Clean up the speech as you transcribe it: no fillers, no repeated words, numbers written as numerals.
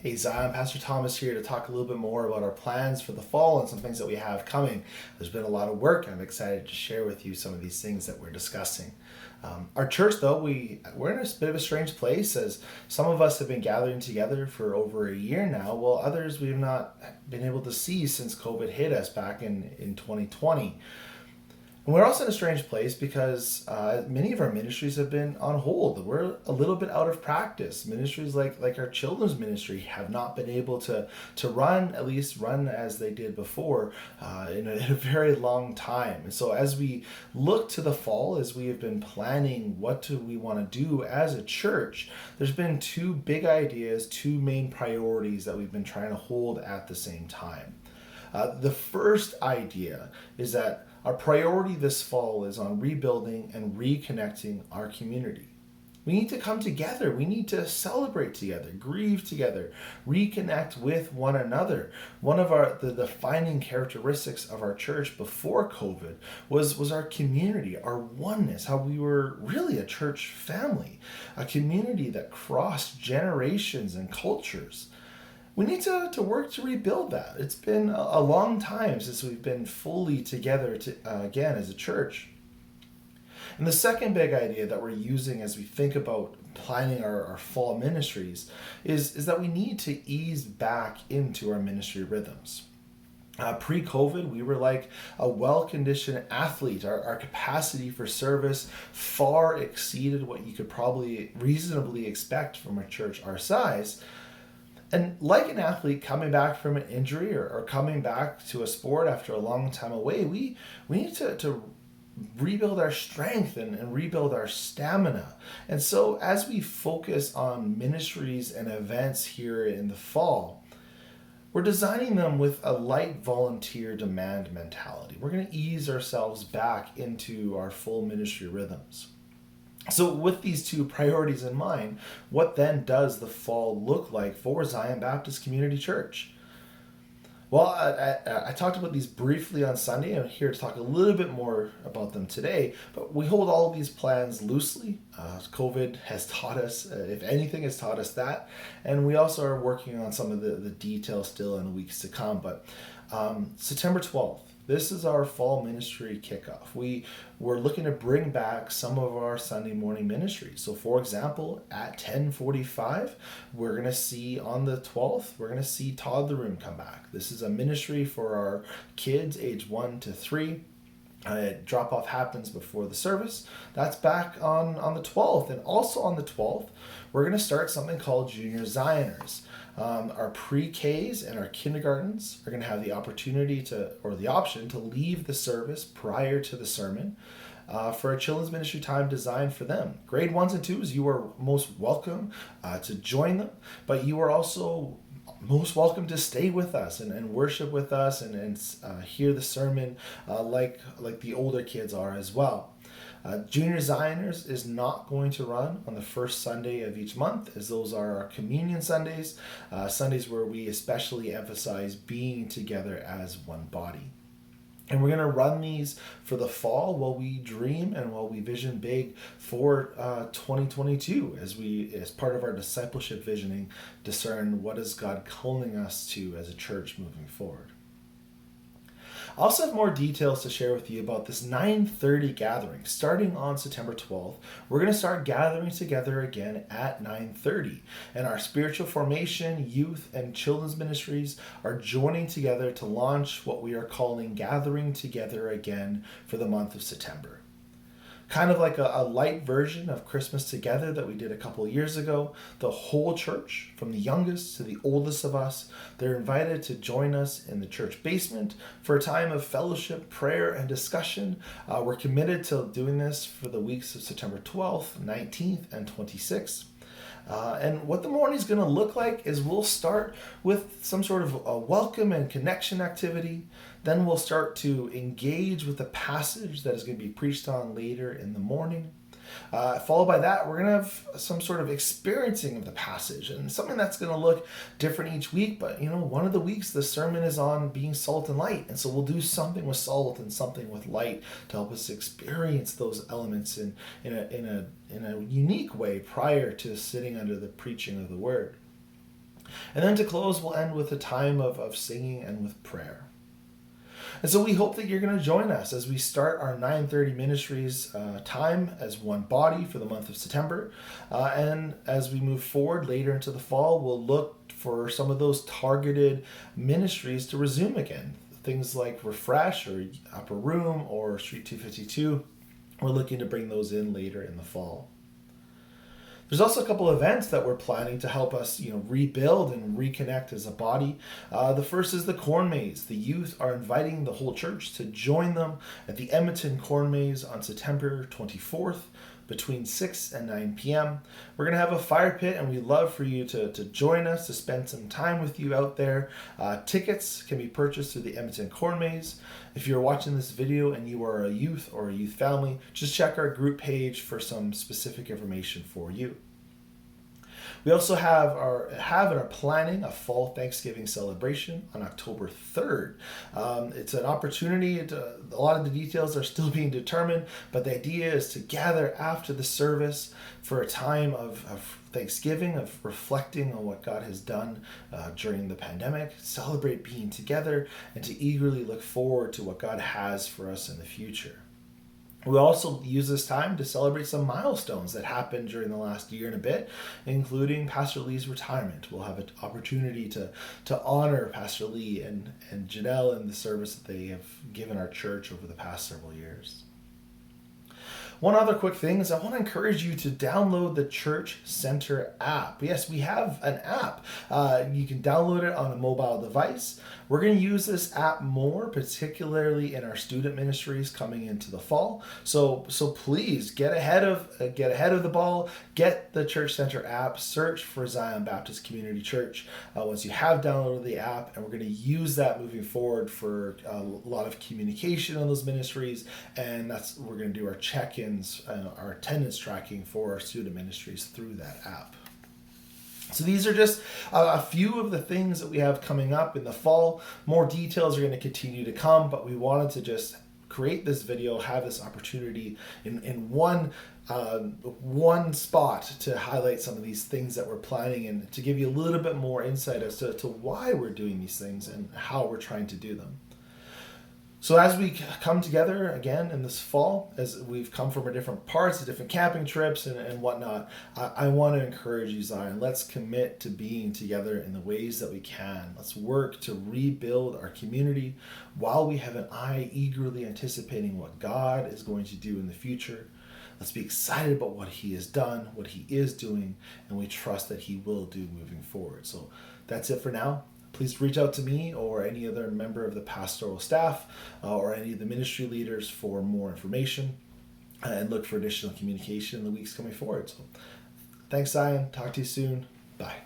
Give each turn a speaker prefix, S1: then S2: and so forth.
S1: Hey Zion, Pastor Thomas here to talk a little bit more about our plans for the fall and some things that we have coming. There's been a lot of work, and I'm excited to share with you some of these things that we're discussing. Our church, though, we're in a bit of a strange place, as some of us have been gathering together for over a year now, while others we've not been able to see since COVID hit us back in 2020. And we're also in a strange place because many of our ministries have been on hold. We're a little bit out of practice. Ministries like our children's ministry have not been able to run, at least run as they did before, in a very long time. And so as we look to the fall, as we have been planning what do we want to do as a church, there's been two big ideas, two main priorities that we've been trying to hold at the same time. The first idea is that our priority this fall is on rebuilding and reconnecting our community. We need to come together. We need to celebrate together, grieve together, reconnect with one another. One of the defining characteristics of our church before COVID was our community, our oneness, how we were really a church family, a community that crossed generations and cultures. We need to work to rebuild that. It's been a long time since we've been fully together again as a church. And the second big idea that we're using as we think about planning our fall ministries is that we need to ease back into our ministry rhythms. Pre-COVID, we were like a well-conditioned athlete. Our capacity for service far exceeded what you could probably reasonably expect from a church our size. And like an athlete coming back from an injury or coming back to a sport after a long time away, we need to rebuild our strength and rebuild our stamina. And so as we focus on ministries and events here in the fall, we're designing them with a light volunteer demand mentality. We're going to ease ourselves back into our full ministry rhythms. So with these two priorities in mind, what then does the fall look like for Zion Baptist Community Church? Well, I talked about these briefly on Sunday. I'm here to talk a little bit more about them today, but we hold all of these plans loosely. COVID has taught us, if anything, has taught us that, and we also are working on some of the details still in the weeks to come. But September 12th, this is our fall ministry kickoff. We're looking to bring back some of our Sunday morning ministries. So for example, at 10:45, we're going to see on the 12th, we're going to see Toddler Room come back. This is a ministry for our kids age 1 to 3. Drop-off happens before the service. That's back on the 12th. And also on the 12th, we're going to start something called Junior Zioners. Our pre-Ks and our kindergartens are going to have the opportunity or the option to leave the service prior to the sermon for a children's ministry time designed for them. Grade 1s and 2s, you are most welcome to join them, but you are also most welcome to stay with us and worship with us and hear the sermon like the older kids are as well. Junior Zioners is not going to run on the first Sunday of each month, as those are our communion Sundays, Sundays where we especially emphasize being together as one body. And we're going to run these for the fall while we dream and while we vision big for 2022 as part of our discipleship visioning, discern what is God calling us to as a church moving forward. I also have more details to share with you about this 9:30 gathering. Starting on September 12th, we're going to start gathering together again at 9:30. And our spiritual formation, youth, and children's ministries are joining together to launch what we are calling Gathering Together Again for the month of September. Kind of like a light version of Christmas Together that we did a couple of years ago. The whole church, from the youngest to the oldest of us, they're invited to join us in the church basement for a time of fellowship, prayer, and discussion. We're committed to doing this for the weeks of September 12th, 19th, and 26th. And what the morning is going to look like is we'll start with some sort of a welcome and connection activity. Then we'll start to engage with the passage that is going to be preached on later in the morning. Followed by that, we're going to have some sort of experiencing of the passage and something that's going to look different each week. But, one of the weeks the sermon is on being salt and light. And so we'll do something with salt and something with light to help us experience those elements in a unique way prior to sitting under the preaching of the word. And then to close, we'll end with a time of singing and with prayer. And so we hope that you're going to join us as we start our 9:30 ministries time as one body for the month of September. And as we move forward later into the fall, we'll look for some of those targeted ministries to resume again. Things like Refresh or Upper Room or Street 252. We're looking to bring those in later in the fall. There's also a couple events that we're planning to help us, rebuild and reconnect as a body. The first is the Corn Maze. The youth are inviting the whole church to join them at the Edmonton Corn Maze on September 24th between 6 and 9 p.m. We're going to have a fire pit, and we'd love for you to join us, to spend some time with you out there. Tickets can be purchased through the Edmonton Corn Maze. If you're watching this video and you are a youth or a youth family, just check our group page for some specific information for you. We also have and are planning a fall Thanksgiving celebration on October 3rd. It's an opportunity. A lot of the details are still being determined, but the idea is to gather after the service for a time of Thanksgiving, of reflecting on what God has done during the pandemic, celebrate being together, and to eagerly look forward to what God has for us in the future. We also use this time to celebrate some milestones that happened during the last year and a bit, including Pastor Lee's retirement. We'll have an opportunity to honor Pastor Lee and Janelle in the service that they have given our church over the past several years. One other quick thing is I want to encourage you to download the Church Center app. Yes, we have an app. You can download it on a mobile device. We're going to use this app more, particularly in our student ministries coming into the fall. So please get ahead of the ball. Get the Church Center app. Search for Zion Baptist Community Church once you have downloaded the app, and we're going to use that moving forward for a lot of communication on those ministries. And we're going to do our check-ins, our attendance tracking for our student ministries through that app. So these are just a few of the things that we have coming up in the fall. More details are going to continue to come, but we wanted to just create this video, have this opportunity in one spot to highlight some of these things that we're planning and to give you a little bit more insight as to why we're doing these things and how we're trying to do them. So as we come together again in this fall, as we've come from our different parts, the different camping trips and whatnot, I want to encourage you, Zion. Let's commit to being together in the ways that we can. Let's work to rebuild our community while we have an eye eagerly anticipating what God is going to do in the future. Let's be excited about what He has done, what He is doing, and we trust that He will do moving forward. So that's it for now. Please reach out to me or any other member of the pastoral staff or any of the ministry leaders for more information and look for additional communication in the weeks coming forward. So thanks, Zion. Talk to you soon. Bye.